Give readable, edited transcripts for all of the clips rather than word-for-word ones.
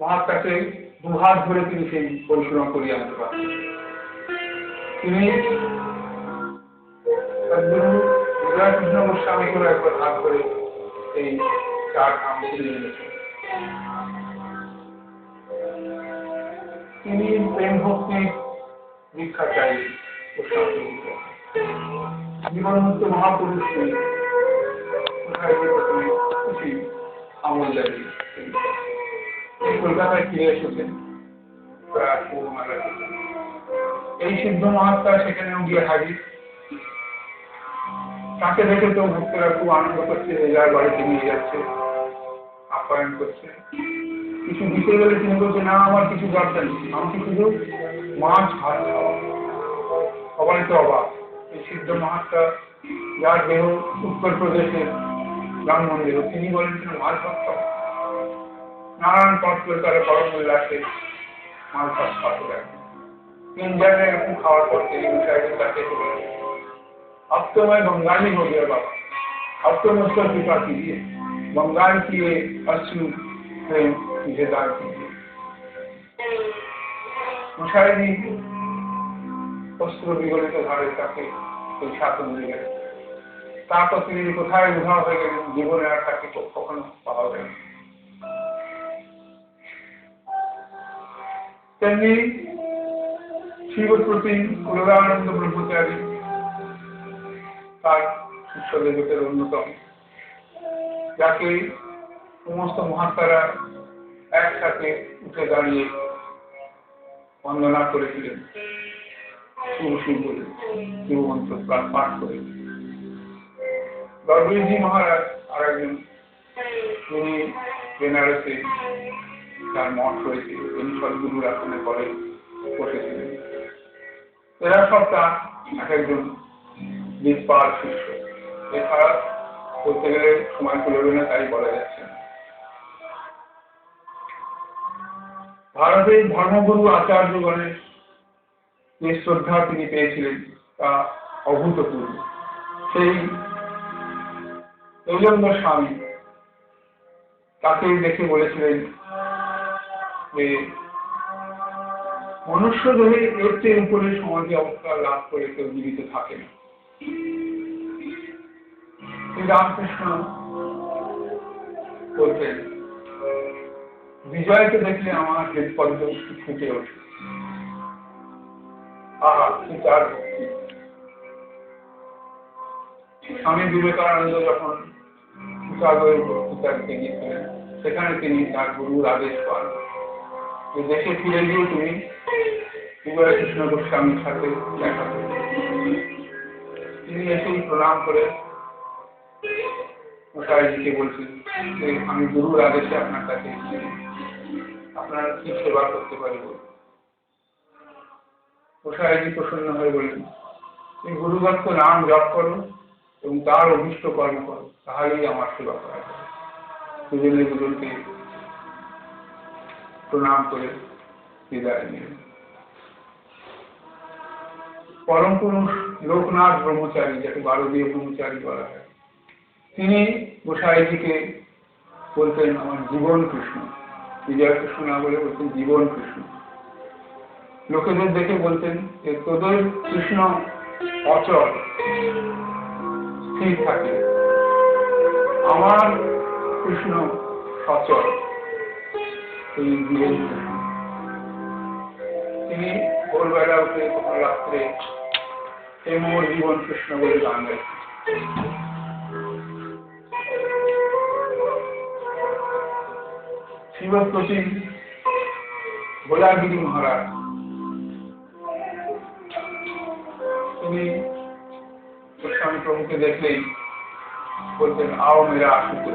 মহাত্মাকে দুহাত ধরে তিনি সেই পরিশ্রম করিয়ে আনতে পারতেন। তিনি সদ্গুরু বিজয়কৃষ্ণ গোস্বামীকেও একবার হাত ধরে এই চার ধাম ফিরিয়ে এনেছেন। তিনি প্রেম ভক্তির দীক্ষা চাই জীবনমুক্ত মহাপুরুষ প্রথমে খুশি আমল দেয়। এই কলকাতায় ফিরে এসেছেন এই সিদ্ধ মহাত্মা সেখানেও গিয়ে হাজির। তাকে দেখে তো ভক্তরা খুব আনন্দ করছে, যার বাড়িতে নিয়ে যাচ্ছে, আপ্যায়ন করছে। কিছু দিতে গেলে তিনি বলছে, না আমার কিছু দরকার নেই, আমাকে শুধু মাছ ভাত খাওয়া। সবাই তো অবাক। এই সিদ্ধ মহাত্মা, যার দেহ উত্তরপ্রদেশের রাম মন্দির, তিনি বলেন মাছ ভাত খাওয়া। নানান পত্র তারা পরম উল্লাসে মাছ ভাত খাওয়াতে লাগবে। 3 জায়গায় এরকম খাওয়ার পর তিনি সাহেবের কাছে চলে গেলেন। अब तो मैं बंगाली हो गया बाबा, अब तो मुझको कृपा कीजिए, बंगाल की ये अश्रु प्रेम मुझे दान कीजिए। मुशाहिदी অস্ত্র বিগলিত ধারে তাকে ওই শাসন দিলেন। তারপর তিনি কোথায় উধাও হয়ে গেলেন, জীবনে আর তাকে কখনো পাওয়া যায় না। তেমনি শিবপ্রতি কুলরানন্দ ব্রহ্মচারী তার শিষ্য দেবতার অন্যতম, যাকে সমস্ত মহাত্মারা একসাথে উঠে দাঁড়িয়ে বন্দনা করেছিলেন, শিব শিব বলে শিবমন্ত্র পাঠ করে। গর্বজি মহারাজ আর একজন, তিনি বেনারসে তার মঠ রয়েছে, তিনি সদ্গুরুর আসনে পরে বসেছিলেন। এরা সব তার এক একজন বিস্পার শিষ্য। এছাড়া বলতে গেলে সময় কুলবে না, তাই বলা যাচ্ছে না। ভারতের ধর্মগুরু আচার্যগণের যে শ্রদ্ধা তিনি পেয়েছিলেন তা অভূতপূর্ব। সেই ঐলঙ্গ স্বামী তাকে দেখে বলেছিলেন যে মনুষ্য দেহে এর চেয়ে উপরে সমাজে অবস্থা লাভ করে কেউ জীবিত থাকে না। রামকৃষ্ণ বলতেন, বিজয়কে দেখলে আমার হৃদপদ্ম ফুটে ওঠে। স্বামী বিবেকানন্দ যখন শিকাগোয় বক্তৃতা দিতে গিয়েছিলেন, সেখানে তিনি তার গুরুর আদেশ পান যে দেশে ফিরে গিয়ে তুমি বিজয়কৃষ্ণ গোস্বামীর সাথে দেখা করবেন। তিনি এসেই প্রণাম করে মশাইজিকে বলছেন যে আমি গুরুর আদেশে আপনার কাছে এসেছি, আপনারা কি সেবা করতে পারি বলুন। মশাইজি প্রসন্ন হয়ে বললেন, তুমি গুরুদত্ত নাম জপ করো এবং তার অভিষ্ট কর্ম করো, তাহলেই আমার সেবা করা যাবে। দুজনে দুজনকে প্রণাম করে বিদায় নিলেন। পরম পুরুষ লোকনাথ ব্রহ্মচারী, যাকে বারদীয় ব্রহ্মচারী বলা হয়, তিনি গোসাইজিকে বলতেন আমার জীবন কৃষ্ণ। বিজয় কৃষ্ণ না বলে বলতেন জীবন কৃষ্ণ। লোকেদের দেখে বলতেন যে তোদের কৃষ্ণ অচল, স্থির থাকে, আমার কৃষ্ণ সচল, এই জীবন কৃষ্ণ। তিনি ভোরবেলা উঠে তখন রাত্রে এই মোর জীবন কৃষ্ণ বলে গান গাইতেন। শিবপ্রতি ভোলাগিরি মহারাজ, তিনি গোস্বামী প্রভুকে দেখলেই বলতেন আও মেরা আশুত,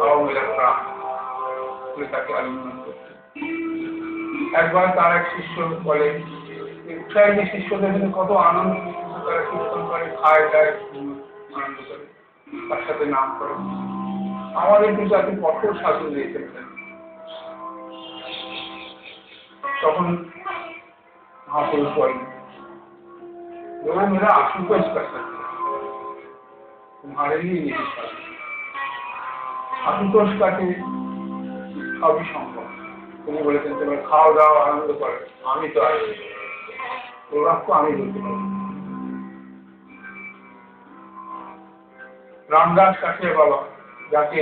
আও মেরা প্রাণ বলে তাকে আলিঙ্গন করতেন। একবার তার এক শিষ্য বলে, উৎসাহী শিষ্যদের কত আনন্দ, তারা কীর্তন করে, খায় দায়, আনন্দ করে, তার সাথে নাম করে। আমাদের কিন্তু এত কঠোর শাসন দিয়েছেন। তখন মহাপুরুষ বলেন, वो मेरा आशुतोष कर सकता है, तुम्हारे लिए यही सब। आशुतोष কাছে সবই সম্ভব। তিনি বলেছেন তোমরা খাও দাও আনন্দ করো, আমি তো আছি। এই বাক্য আমি বলতে পারি। রামদাস কাঠিয়া বাবা, যাকে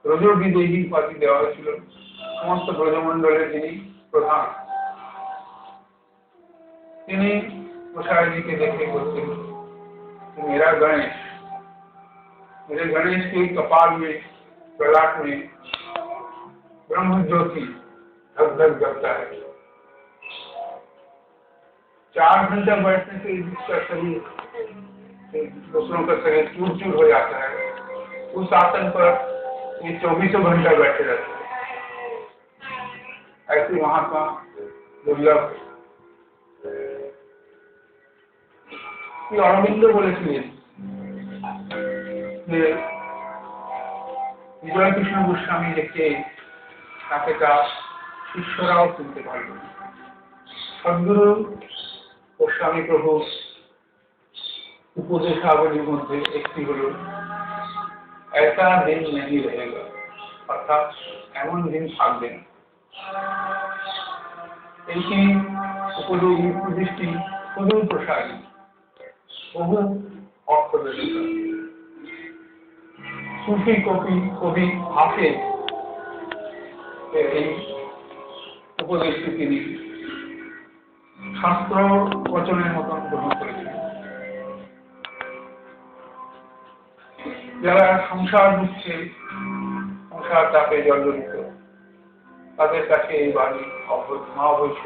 ব্রজবিদেহী উপাধি দেওয়া হয়েছিল, সমস্ত ব্রজমন্ডলের যিনি প্রধান, তিনি गोसाई देखे बोलते मेरा गणेश के कपाल में ललाट में ब्रह्म ज्योति धक धक जलता है। 4 घंटा बैठने से इसका शरीर दूसरों का शरीर चूर चूर हो जाता है। उस आसन पर ये 24 घंटा बैठे रहते हैं। ऐसे महात्मा दुर्लभ। অরবিন্দ বলেছিলেন যে বিজয় কৃষ্ণ গোস্বামী দেখে তাকে তার শিষ্যরাও চিনতে পারবে। সদ্গুরু গোস্বামী প্রভু উপদেশাবলীর মধ্যে একটি হল ऐसा दिन नहीं रहेगा, অর্থাৎ এমন দিন থাকবে না। এইটি উপদেশটি সুদূর প্রসারী, বহু অর্থ রয়েছে। সুফি কবি হাফেজ এই উপদেশটি তিনি শাস্ত্র বচনের মতন গ্রহণ করেছিলেন। যারা সংসার বুঝছে, সংসার চাপে জর্জরিত, তাদের কাছে এই বাণী মহাবৈশ্য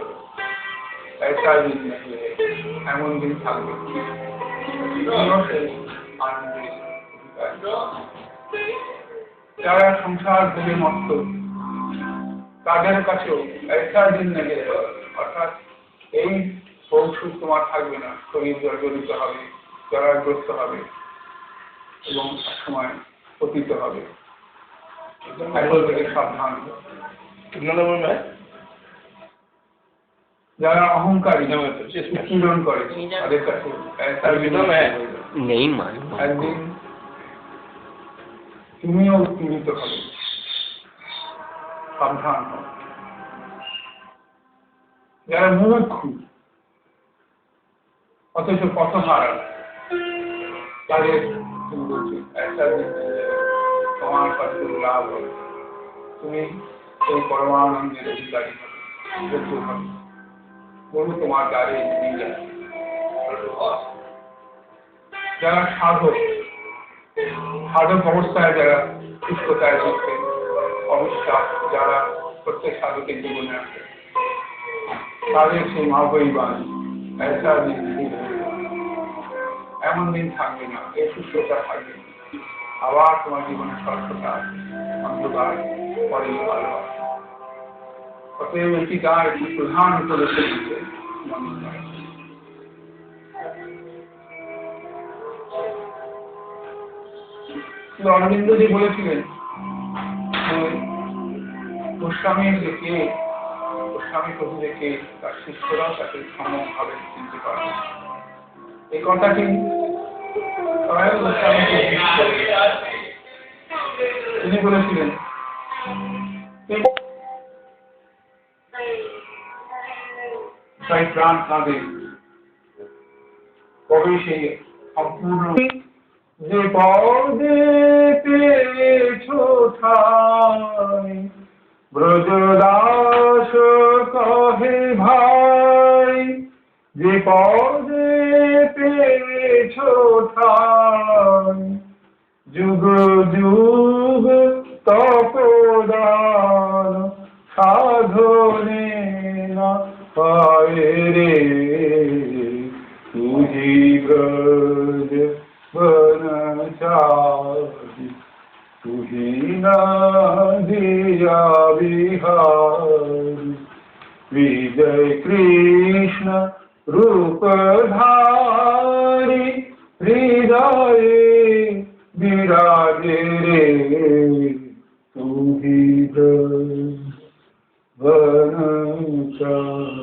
ऐसा दिन नहीं है, এমন দিন থাকবে। যারা সংসার ভোগে মত্ত, তাদের কাছেও ऐसा दिन नहीं है, অর্থাৎ এই সুখ তোমার থাকবে না। শরীর জর্জরিত হবে, জরাগ্রস্ত হবে এবং সময় পতিত হবে। এখন থেকে সাবধান। যারা অহংকারী উৎপীড়ন করে, তাদের কাছে একদিন তুমিও উৎপীড়িত হবে, সাবধান হও। যারা মুমুক্ষু অথচ পথহারা, তাদের তুমি বলছো তোমার কাছে লাভ হবে, তুমি এই পরমানন্দের অধিকারী হবে, হবে গরু তোমার দ্বারে নিয়ে যাচ্ছে। যারা সাধক অবস্থায় যারা সুস্থতায় থাকছে, অবিশ্বাস যারা প্রত্যেক সাধকের জীবনে আছে, তাদের সেই মহাবৈ বাণী ऐसा दिन नहीं रहेगा, এমন দিন থাকবে না, এই সুস্থতা থাকবে, আবার তোমার জীবনে স্বচ্ছতা, অন্ধকার পরে ভালোবাসা। অতএব এটি তার একটি প্রধান উপদেশ দিচ্ছে। অরবিন্দজি বলেছিলেন গোস্বামী প্রভু দেখে তার শিষ্যরাও তাকে সমভাবে চিনতে পারে। এই কথাটি তিনি বলেছিলেন তাই প্রাণ কাঁদে, কবে সেই সম্পূর্ণ যে পদে পেয়েছো ঠাই, ব্রজদাস কহে ভাই, যে পদে পেয়েছো ঠাই, যুগ যুগ তপদান সাধনে না পায় রে, তুঝি ব্রজ बनचारी, तुही ना दिया विहारी, विजय कृष्ण रूपधारी, हृदय विराजे रे, तुही बनचारी।